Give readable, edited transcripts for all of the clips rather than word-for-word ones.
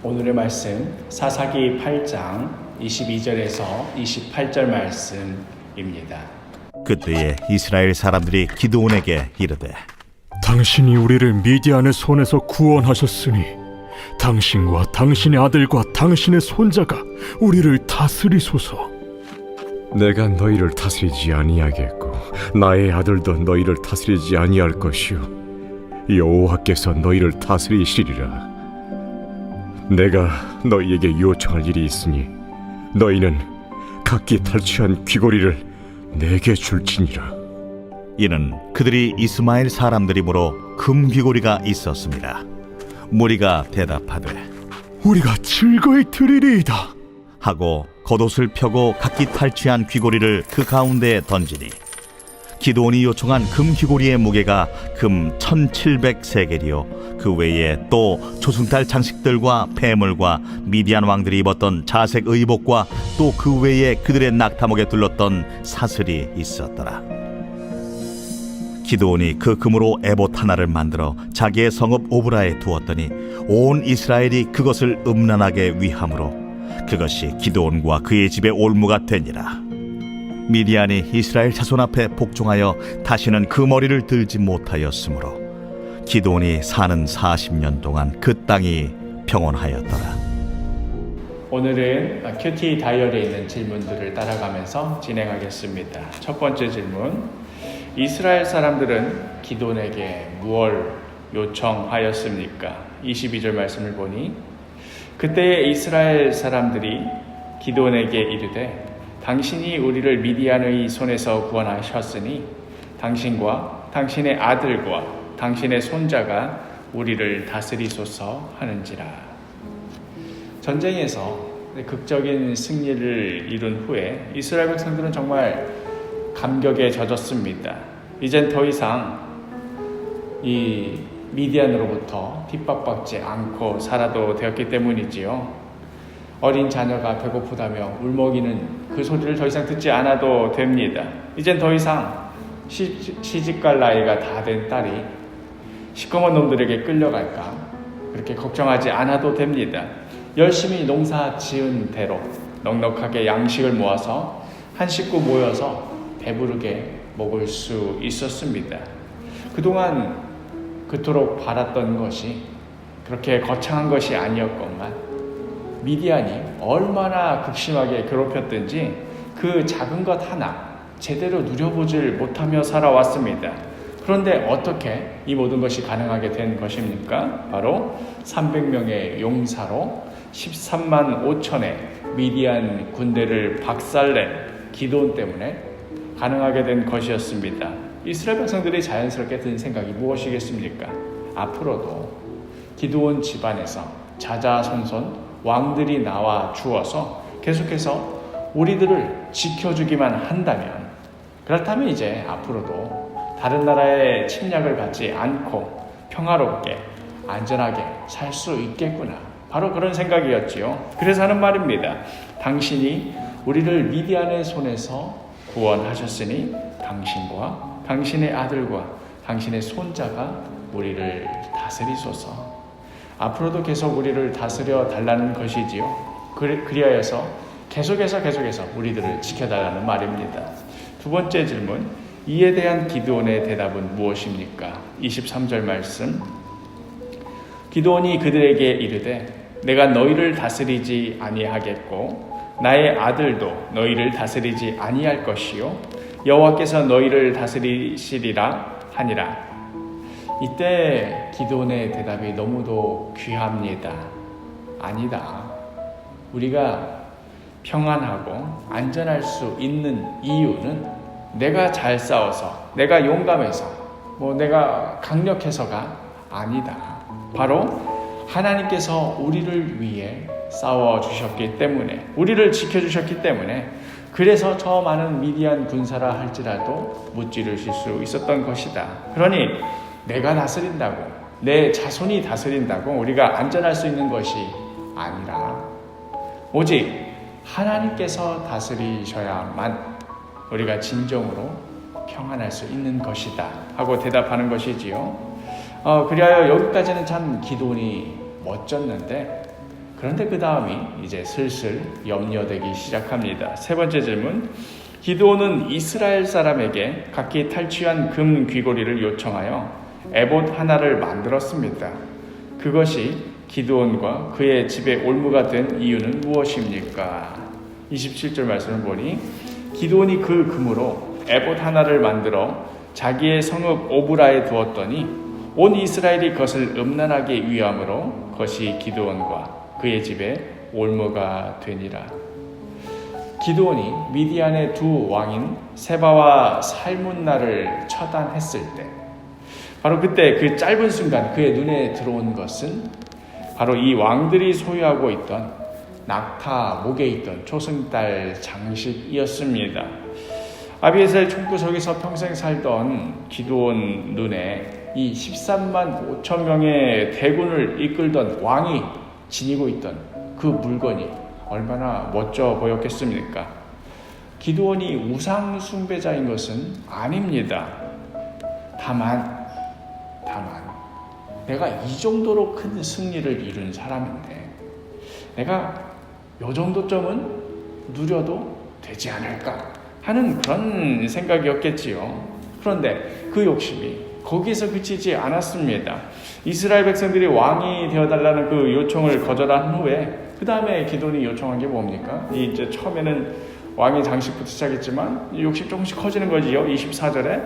오늘의 말씀 사사기 8장 22절에서 28절 말씀입니다. 그때에 이스라엘 사람들이 기드온에게 이르되 당신이 우리를 미디안의 손에서 구원하셨으니 당신과 당신의 아들과 당신의 손자가 우리를 다스리소서. 내가 너희를 다스리지 아니하겠고 나의 아들도 너희를 다스리지 아니할 것이요 여호와께서 너희를 다스리시리라. 내가 너희에게 요청할 일이 있으니 너희는 각기 탈취한 귀고리를 내게 줄지니라. 이는 그들이 이스마엘 사람들이므로 금 귀고리가 있었습니다. 무리가 대답하되 우리가 즐거이 드리리이다 하고 겉옷을 펴고 각기 탈취한 귀고리를 그 가운데에 던지니 기드온이 요청한 금 귀고리의 무게가 금 1700세겔이요 그 외에 또 조승달 장식들과 폐물과 미디안 왕들이 입었던 자색 의복과 또 그 외에 그들의 낙타목에 둘렀던 사슬이 있었더라. 기드온이 그 금으로 에봇 하나를 만들어 자기의 성읍 오브라에 두었더니 온 이스라엘이 그것을 음란하게 위함으로 그것이 기드온과 그의 집의 올무가 되니라. 미디안이 이스라엘 자손 앞에 복종하여 다시는 그 머리를 들지 못하였으므로 기드온이 사는 40년 동안 그 땅이 평온하였더라. 오늘은 큐티 다이어리에 있는 질문들을 따라가면서 진행하겠습니다. 첫 번째 질문, 이스라엘 사람들은 기드온에게 무엇을 요청하였습니까? 22절 말씀을 보니 그때에 이스라엘 사람들이 기드온에게 이르되 당신이 우리를 미디안의 손에서 구원하셨으니 당신과 당신의 아들과 당신의 손자가 우리를 다스리소서 하는지라. 전쟁에서 극적인 승리를 이룬 후에 이스라엘 백성들은 정말 감격에 젖었습니다. 이젠 더 이상 이 미디안으로부터 핍박받지 않고 살아도 되었기 때문이지요. 어린 자녀가 배고프다며 울먹이는 그 소리를 더 이상 듣지 않아도 됩니다. 이젠 더 이상 시집갈 나이가 다 된 딸이 시꺼먼 놈들에게 끌려갈까 그렇게 걱정하지 않아도 됩니다. 열심히 농사 지은 대로 넉넉하게 양식을 모아서 한 식구 모여서 배부르게 먹을 수 있었습니다. 그동안 그토록 바랐던 것이 그렇게 거창한 것이 아니었건만 미디안이 얼마나 극심하게 괴롭혔든지 그 작은 것 하나 제대로 누려보질 못하며 살아왔습니다. 그런데 어떻게 이 모든 것이 가능하게 된 것입니까? 바로 300명의 용사로 13만 5천의 미디안 군대를 박살낸 기드온 때문에 가능하게 된 것이었습니다. 이스라엘 백성들이 자연스럽게 든 생각이 무엇이겠습니까? 앞으로도 기드온 집안에서 자자손손 왕들이 나와 주어서 계속해서 우리들을 지켜주기만 한다면, 그렇다면 이제 앞으로도 다른 나라의 침략을 받지 않고 평화롭게 안전하게 살 수 있겠구나. 바로 그런 생각이었지요. 그래서 하는 말입니다. 당신이 우리를 미디안의 손에서 구원하셨으니 당신과 당신의 아들과 당신의 손자가 우리를 다스리소서. 앞으로도 계속 우리를 다스려 달라는 것이지요. 그리하여서 계속해서 우리들을 지켜달라는 말입니다. 두 번째 질문, 이에 대한 기드온의 대답은 무엇입니까? 23절 말씀, 기드온이 그들에게 이르되 내가 너희를 다스리지 아니하겠고 나의 아들도 너희를 다스리지 아니할 것이요 여호와께서 너희를 다스리시리라 하니라. 이때 기드온의 대답이 너무도 귀합니다. 아니다. 우리가 평안하고 안전할 수 있는 이유는 내가 잘 싸워서, 내가 용감해서, 내가 강력해서가 아니다. 바로 하나님께서 우리를 위해 싸워주셨기 때문에, 우리를 지켜주셨기 때문에, 그래서 저 많은 미디안 군사라 할지라도 무찌르실 수 있었던 것이다. 그러니 내가 다스린다고, 내 자손이 다스린다고 우리가 안전할 수 있는 것이 아니라 오직 하나님께서 다스리셔야만 우리가 진정으로 평안할 수 있는 것이다 하고 대답하는 것이지요. 그리하여 여기까지는 참 기도원이 멋졌는데 그런데 그 다음이 이제 슬슬 염려되기 시작합니다. 세 번째 질문. 기드온은 이스라엘 사람에게 각기 탈취한 금 귀고리를 요청하여 에봇 하나를 만들었습니다. 그것이 기드온과 그의 집에 올무가 된 이유는 무엇입니까? 27절 말씀을 보니 기드온이 그 금으로 에봇 하나를 만들어 자기의 성읍 오브라에 두었더니 온 이스라엘이 그것을 음란하게 위함으로 그것이 기드온과 그의 집에 올무가 되니라. 기드온이 미디안의 두 왕인 세바와 살문나를 처단했을 때 바로 그때 그 짧은 순간 그의 눈에 들어온 것은 바로 이 왕들이 소유하고 있던 낙타 목에 있던 초승달 장식이었습니다. 아비에셀 총구석에서 평생 살던 기드온 눈에 이 13만 5천 명의 대군을 이끌던 왕이 지니고 있던 그 물건이 얼마나 멋져 보였겠습니까? 기드온이 우상 숭배자인 것은 아닙니다. 다만 내가 이 정도로 큰 승리를 이룬 사람인데 내가 요 정도점은 누려도 되지 않을까 하는 그런 생각이었겠지요. 그런데 그 욕심이 거기서 그치지 않았습니다. 이스라엘 백성들이 왕이 되어달라는 그 요청을 거절한 후에 그 다음에 기드온이 요청한 게 뭡니까? 이제 처음에는 왕의 장식부터 시작했지만 욕심 조금씩 커지는 거지요. 24절에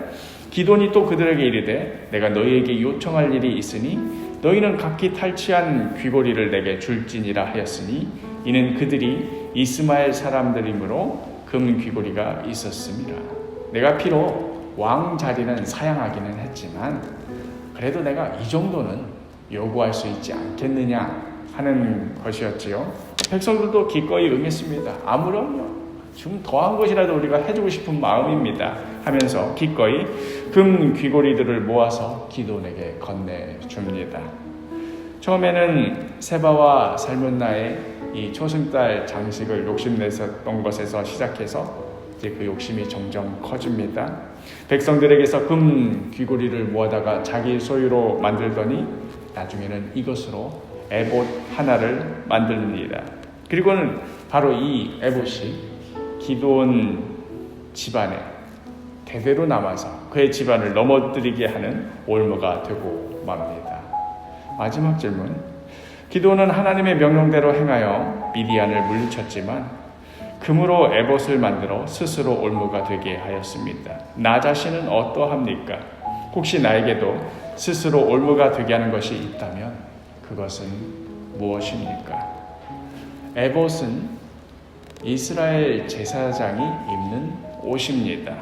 기드온이 또 그들에게 이르되 내가 너희에게 요청할 일이 있으니 너희는 각기 탈취한 귀고리를 내게 줄지니라 하였으니 이는 그들이 이스마엘 사람들이므로 금 귀고리가 있었음이라. 내가 비록 왕 자리는 사양하기는 했지만 그래도 내가 이 정도는 요구할 수 있지 않겠느냐 하는 것이었지요. 백성들도 기꺼이 응했습니다. 아무렴요. 좀 더한 것이라도 우리가 해주고 싶은 마음입니다 하면서 기꺼이 금 귀고리들을 모아서 기드온에게 건네줍니다. 처음에는 세바와 살문나의 이 초승달 장식을 욕심냈었던 것에서 시작해서 이제 그 욕심이 점점 커집니다. 백성들에게서 금 귀고리를 모아다가 자기 소유로 만들더니 나중에는 이것으로 에봇 하나를 만듭니다. 그리고는 바로 이 에봇이 기드온 집안에 대대로 남아서 그의 집안을 넘어뜨리게 하는 올무가 되고 맙니다. 마지막 질문. 기드온은 하나님의 명령대로 행하여 미디안을 물리쳤지만 금으로 에봇을 만들어 스스로 올무가 되게 하였습니다. 나 자신은 어떠합니까? 혹시 나에게도 스스로 올무가 되게 하는 것이 있다면 그것은 무엇입니까? 에봇은 이스라엘 제사장이 입는 옷입니다.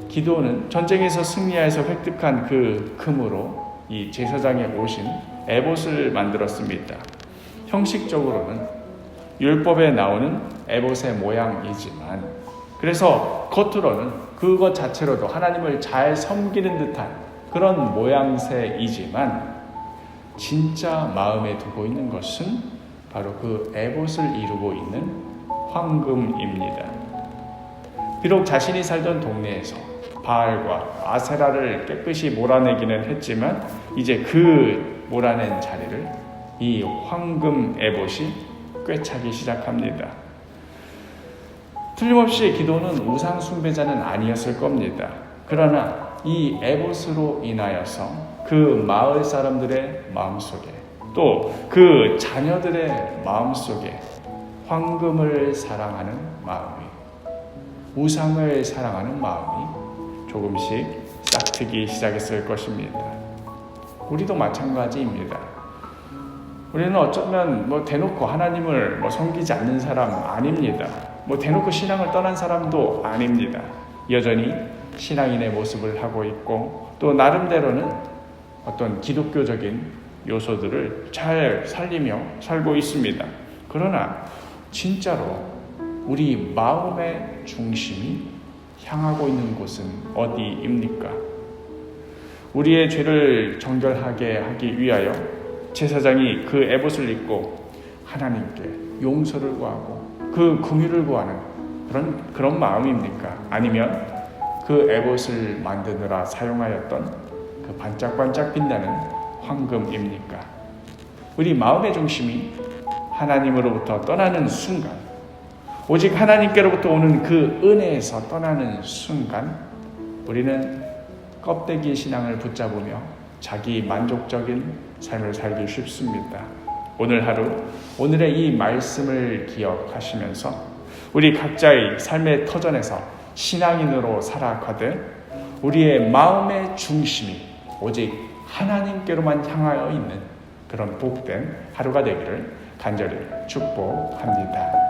기드온은 전쟁에서 승리하여서 획득한 그 금으로 이 제사장의 옷인 에봇을 만들었습니다. 형식적으로는 율법에 나오는 에봇의 모양이지만 그래서 겉으로는 그것 자체로도 하나님을 잘 섬기는 듯한 그런 모양새이지만 진짜 마음에 두고 있는 것은 바로 그 에봇을 이루고 있는 황금입니다. 비록 자신이 살던 동네에서 바알과 아세라를 깨끗이 몰아내기는 했지만 이제 그 몰아낸 자리를 이 황금 에봇이 꿰차기 시작합니다. 틀림없이 기드온은 우상 숭배자는 아니었을 겁니다. 그러나 이 에봇으로 인하여서 그 마을 사람들의 마음속에 또 그 자녀들의 마음속에 황금을 사랑하는 마음이, 우상을 사랑하는 마음이 조금씩 싹트기 시작했을 것입니다. 우리도 마찬가지입니다. 우리는 어쩌면 대놓고 하나님을 섬기지 않는 사람 아닙니다. 대놓고 신앙을 떠난 사람도 아닙니다. 여전히 신앙인의 모습을 하고 있고 또 나름대로는 어떤 기독교적인 요소들을 잘 살리며 살고 있습니다. 그러나 진짜로 우리 마음의 중심이 향하고 있는 곳은 어디입니까? 우리의 죄를 정결하게 하기 위하여 제사장이 그 에봇을 입고 하나님께 용서를 구하고 그 긍휼을 구하는 그런 마음입니까? 아니면 그 에봇을 만드느라 사용하였던 그 반짝반짝 빛나는 황금입니까? 우리 마음의 중심이 하나님으로부터 떠나는 순간, 오직 하나님께로부터 오는 그 은혜에서 떠나는 순간 우리는 껍데기 신앙을 붙잡으며 자기 만족적인 삶을 살기 쉽습니다. 오늘 하루 오늘의 이 말씀을 기억하시면서 우리 각자의 삶의 터전에서 신앙인으로 살아가되 우리의 마음의 중심이 오직 하나님께로만 향하여 있는 그런 복된 하루가 되기를 간절히 축복합니다.